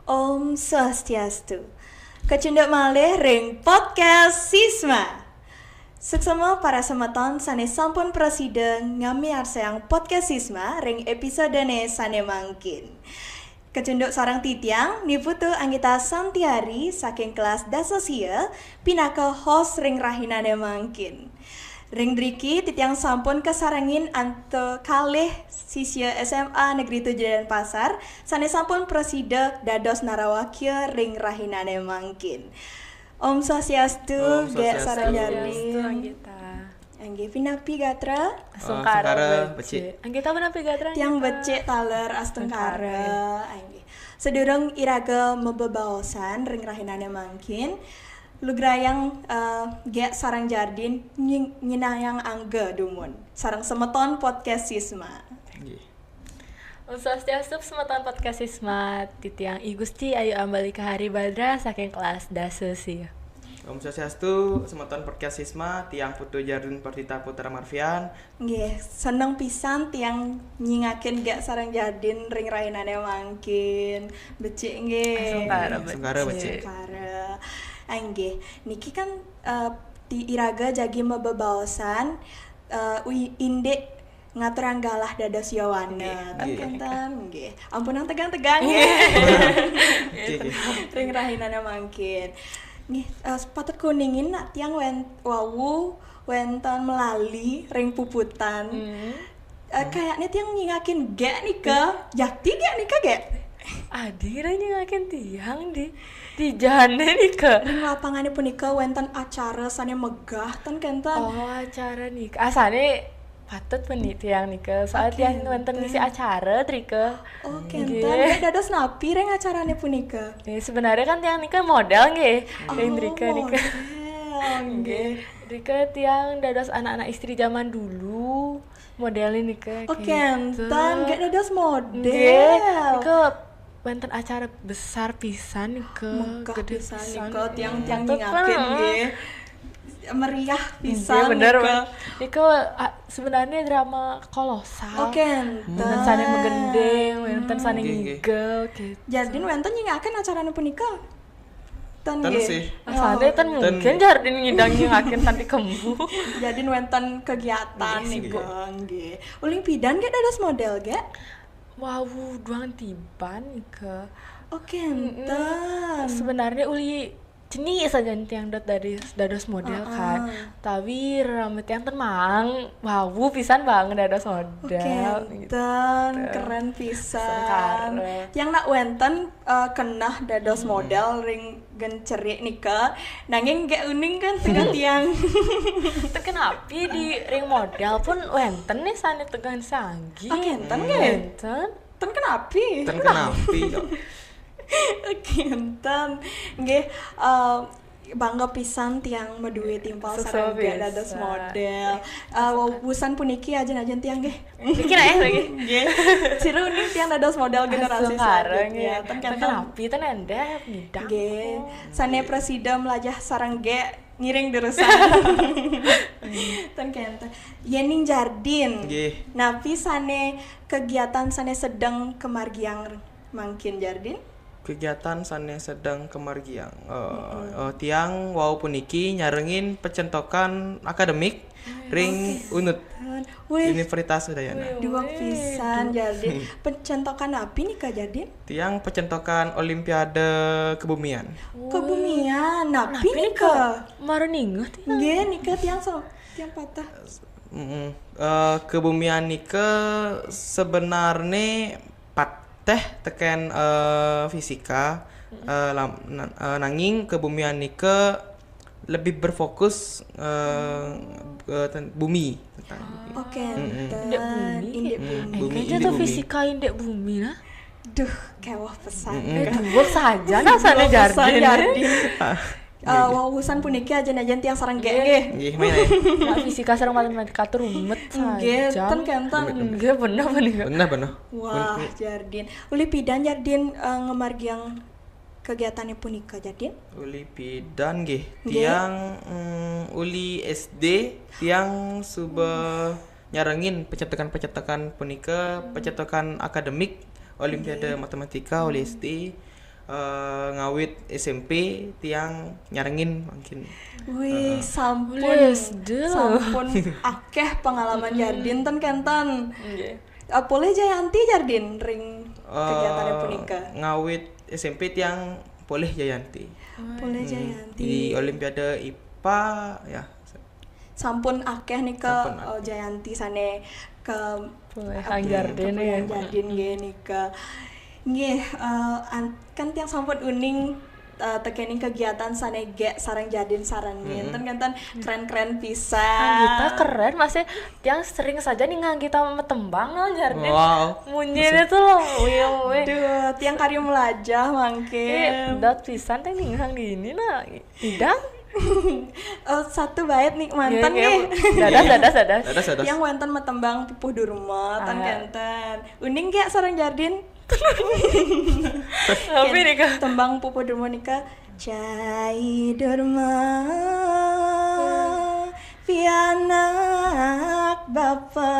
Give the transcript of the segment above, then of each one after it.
Om Swastiastu. Kecunduk malih ring podcast Sisma. Suksema para semeton sane sampun presida ngami arsayang podcast Sisma ring episodene sane mangkin. Kecunduk sarang titiang niputu Anggita Santiari saking kelas Dasosia pinaka host ring rahinane mangkin. Ring driki titiang sampun kesarangin anto kalih sisya SMA Negeri 7 Denpasar sane sampun presida dados narawakya ring rahinane mangkin. Om Swastiastu, Gek Saranyardi. Angge pinapi gatra Sungkara becik. Anggita menapi gatra tiang becik taler astengkara. Angge sedurung iraga mebebaosan ring rahinane mangkin. Lugrayang Gek Sarang Jardin nyinayang angga dumun sarang semeton podcast Sisma. Om Swastiastu semeton podcast Sisma titiang I Gusti ayu ambali kahari badra saking kelas Dasosia. Om Swastiastu semeton podcast Sisma tiang Putu Jardin Partita Putra Marfian. Nggih, seneng pisan tiang nyingaken Gek Sarang Jardin ring rahinane mangkin. Becik nggih. Sungkara becik. Sungkara. Angge, niki kan ti iraga jagi mebebaosan indek ngaturang galah dados yawana kan nggih. Ampunang tegang-tegang nggih. Ring rahinane mangkin. Nggih, sepatut kuningin nak tiang wenten melali ring puputan. Kayaknya tiang nyingakin gek nika, jakti gek nika gek. Adi ranya ngaken tiang di jane nih ke Ring lapangane punika wenten acara sane megah ten kenten. oh acara nih asane patut penit tiang nih ke soal tiang wonten ngisi acara trike Oh kenten gek dados napi ring acarane punika. sebenarnya kan tiang nih ke model nggih ring trike nih ke Nggih. trike tiang dados anak-anak istri zaman dulu modelin nih ke Oh kenten gek dados model. Nggih, wonten acara besar pisan ke Megah gede pisan pisan nika tiang-tiang nyingaken nggih. Meriah pisan pisan bener nika. Niko sebenarnya drama kolosal. Kenten. Wonten sane megendeng, wonten sane Nggih, ngigel gitu. Jardin wenten nyingaken acarane punika. Ten Ten nggih. sih. Asane ten mungkin jardin ngidang ngakin tanti kembu. Jardin wenten kegiatan Nggih, nika nggih. Uling pidan gek dados model gek. Wow, duang tiban ke. Oh kenten. Sebenarnya uli jenis saja yang dari dados model kan. Tapi rambut yang tenang, wow pisan banget dados model. Kenten, keren pisan. Sengkara. Yang nak wenten kenah dados model ring gencerik nika. Nanging gak uning kan tengah tiang. Kenapa di ring model pun wenten nih sane tegan sanggi. Ah, kenten ge. Wenten. Ten kenapi? Ten kenapi kok. Kenten. Nggih, bangga pisan tiang meduwe timpal sareng gak dados model. Wusan puniki ajen-ajen tiang nggih. Bikin aja lagi. Nggih. Ciru nih tiang dados model generasi selanjutnya. Ten kenten. Kenapa ten endeh ngidak. Nggih. Sane presida melajah sareng ge ngiring deresan. Ten kenten. Yening Jardin. Nggih. Napi sane kegiatan sane sedang kemargiang mangkin Jardin? Kegiatan sane sedang kemargiang. Tiang wau puniki nyarengin pecentokan akademik ring UNUD Wih, Universitas Udayana. dua pisan Jardin. Pencentokan api nih Kak Jardin? Tiang pecentokan Olimpiade Kebumian. Kebumian, napi nih Kak. Maru ninget. Nggih nih Kak tiang tiang patah. Kebumian nike sebenarnya teh teken fisika nanging kebumian nike lebih berfokus bumi tentang Oke, Indek bumi. indek bumi. Bumi, Kayaknya indek tuh bumi. fisika indek bumi nah. Duh, kewah pesan. Dua saja nah sana jardin. Wawusan puniki ajen-ajen tiang sareng ge nggih. Nggih, main ya. Nah, fisika sareng matematika tuh rumet Nggih, saja. ten kenten. Nggih bener bener. Bener. Wah, Jardin. Uli pidan Jardin ngemargiang kegiatannya punika Jardin? Uli bidan nggih. Tiang uli SD tiang suba nyarengin pecetakan punika pecetakan akademik Olimpiade Matematika uli SD ngawit SMP tiang nyarengin mungkin. Wih, sampun Lesde. sampun akeh pengalaman Jardin ten kentan. Nggih. Boleh Jayanti Jardin ring kegiatannya punika. Ngawit SMP tiang Poleh Jayanti. Boleh Jayanti. Di Olimpiade IPA ya. Sampun akeh nih ke Sampun akeh. Jayanti sane ke Pulehan Jardin ya. Jardin nggih nika. Nggih, kan tiang sampun uning tekening kegiatan sane gek sareng Jardin saran ngenten kan keren-keren pisan. Kita keren masih yang sering saja nih kita metembang no Jardin. Wow. Munyin itu loh, wih. Duh, tiang karya melajah mangke. Dot pisan teh ninghang di ini nah. Tidak. Satu bait nih mantan Nggih, nih. dadas. Dadas. Yang wenten metembang pupuh durma tan Ah. kenten. Uning gak sareng Jardin? Tapi nih Kak. Tembang pupuh durma nika Cai durma pianak bapa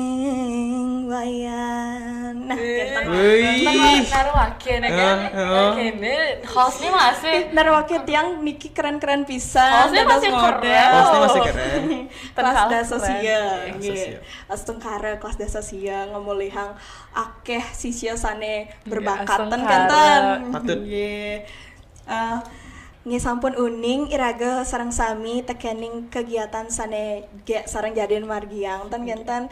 paling wayan. Nah, kenten Wih. Naruh wakil ya kan. Kene hostnya masih Narwake tiang Niki keren-keren pisan. Hostnya dados masih model. keren. Hostnya masih keren. Kelas Terkalah dasa keren. sia. Kelas Nggih. sia. Astungkara kelas dasa sia ngemulihang akeh sisia sane berbakatan Astungkara. kanten. Patut. Nggih. Nggih sampun uning iraga sareng sami tekening kegiatan sane ge sareng Jardin Margiang ten genten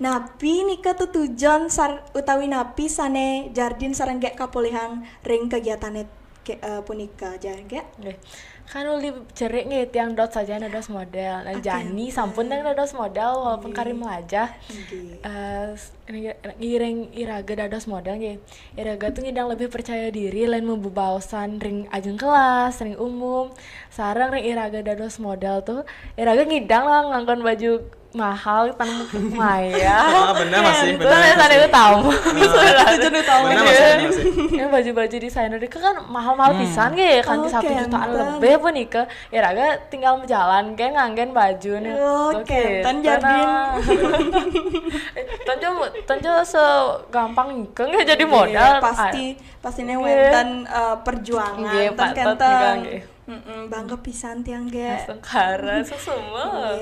napi nika tujuan utawi napi sane Jardin sareng ge kapolihang ring kegiatane punika jan ge. Nggih. Kan uli cerik nih tiang dot saja dados model. Nah, Jani sampun teh dados model walaupun karim melajah. Nggih. Ngiring iraga dados model nggih. Iraga tuh ngidang lebih percaya diri lain membebaosan ring ajeng kelas, ring umum. Sareng ring iraga dados model tuh iraga ngidang lah ngangkon baju mahal tan Maya. Benar masih, Itu benar. sana itu tahu. Tujuan utama Benar dia. masih. Yang baju-baju desainer itu kan mahal-mahal pisan ge kan di 1 jutaan lebih pun nih ke iraga tinggal berjalan kayak nganggen baju nih. Oke, tan Jardin. Tanjo segampang ikeng ya jadi modal. Pastinya wenten perjuangan Nggih, tan patut kenten. juga, nggih. Bangga pisan tiang ge. Astungkara semua.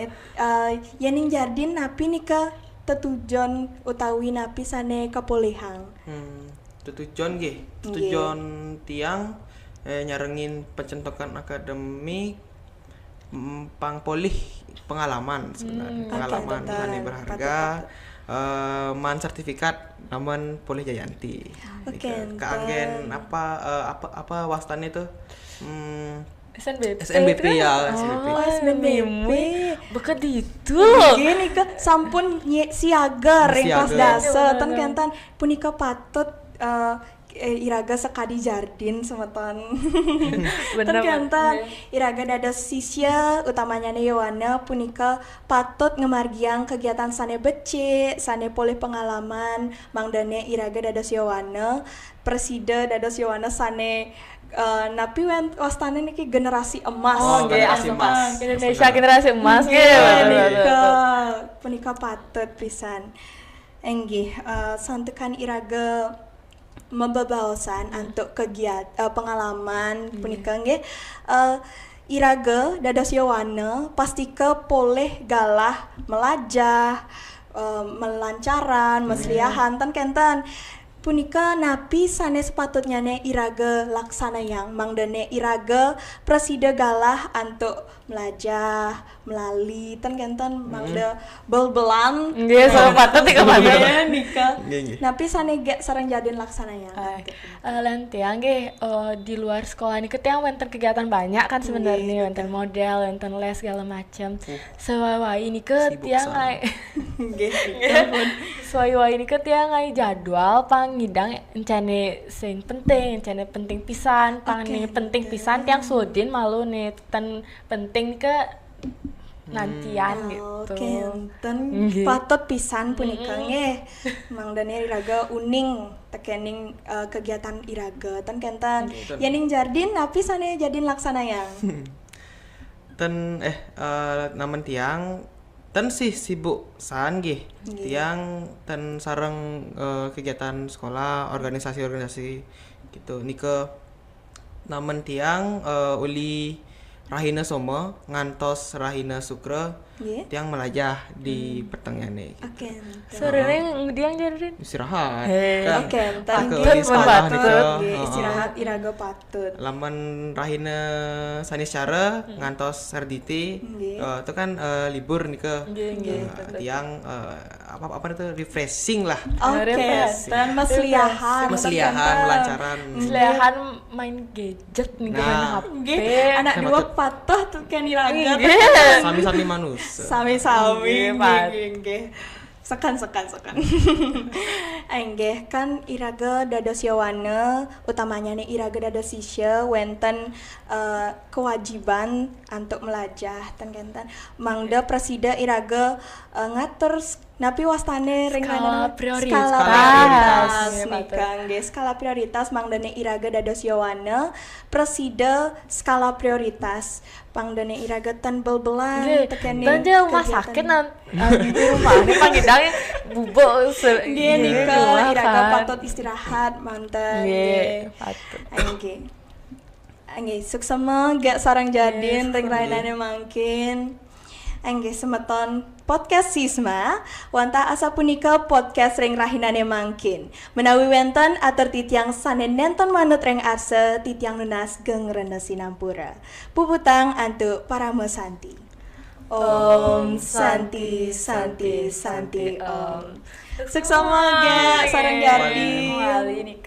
Yening Jardin napi nika tetujon utawi napi sane kapolihang. Tujuan nggih. Tujuan tiang nyarengin pencentokan akademik pangpolih pengalaman sebenarnya. Pengalaman Patut, sane berharga. Man sertifikat namun Poleh Jayanti. Oke, Keanggen apa wastane itu? SNBP. SNBP ya, SNBP. SNBP. Oh, SNBP. Bukan itu. Gini ke sampun siaga ring kelas Siaga. dasa tan kentan punika patut iraga sekadi Jardin semeton. Bener, Tan kentan bener. iraga dados sisya utamanya Yowana punika patut ngemargiang kegiatan sane becik, sane poleh pengalaman mangdane iraga dados Yowana presida dados Yowana sane napi wastane niki generasi emas. Oh, generasi Kan, emas. Indonesia generasi emas Nggih, gitu. nika punika patut pisan. Enggih, santukan iraga membebaosan untuk kegiatan pengalaman punika nggih iraga dados Yowana pastike poleh galah melajah melancaran mesliahan tan kenten punika napi sane sepatutnya ne iraga laksana yang mangdane iraga presida galah untuk melajah melali tan kenten mangda bel-belan Nggih, so patut tiga patut. nikah Nggih, nggih. napi sane gak sareng Jardin laksana yang Lan tiang nggih di luar sekolah ini tiang wenten kegiatan banyak kan sebenarnya wenten model, wenten les segala macam. Sewai ini ke Sibuk tiang sana. ngai. nggih Sewai ini ke tiang ngai jadwal pangidang encane sing penting, encane penting pisan, pangni penting pisan tiang sudin malu nih ten penting ke nantian gitu. kenten Nggih. patut pisan punika nggih mangdane iraga uning tekening kegiatan iraga tan kenten Nggih, ten. yening Jardin napi sane Jardin laksana yang Ten namun tiang ten sih sibuk san nggih. Nggih. Tiang ten sareng kegiatan sekolah, organisasi-organisasi gitu. Nike namen tiang uli Rahina Soma ngantos Rahina Sukra Nggih. tiang melajah di pertengahan ini. Oke. Sore ngediang jarin. Istirahat. Hei. Oke, Pakai tadi sekolah patut. nika. Nggih, istirahat iraga patut. Laman Rahina Saniscara ngantos Sarditi Nggih. itu kan libur nika. Nggih, Tiang apa itu refreshing lah. Oke, dan mesliahan. Mesliahan, melancaran. Selehan main gadget nih Nah. HP. Nggih, anak Sama dua tuh. patah tuh kan iraga. Sami-sami manus. Sami-sami Nggih, Pat. nggih. Sekan. Enggih kan iraga dados yawana utamanya nih iraga dados sisya wenten kewajiban untuk melajah ten mangda presida iraga ngatur napi wastane ring Skala prioritas. skala Skala prioritas prioritas. nih kan nggih skala prioritas mangdane iraga dados yawana presida skala prioritas pangdane iraga ten bel-belan tekeni Dan dia rumah sakit di rumah nih panggilnya bubuk nggih nika iraga patut istirahat mantan Nggih, patut. nggih nggih suksema gak sarang jadin ring rainane mangkin nggih semeton podcast Sisma wanta asa punika podcast ring rahinane mangkin menawi wenten atur titiang sanen nenten manut ring arse titiang nunas geng rene sinampura puputang antuk paramo santi Om Santi Santi Santi Om suksema gak sarang jadin Wali nih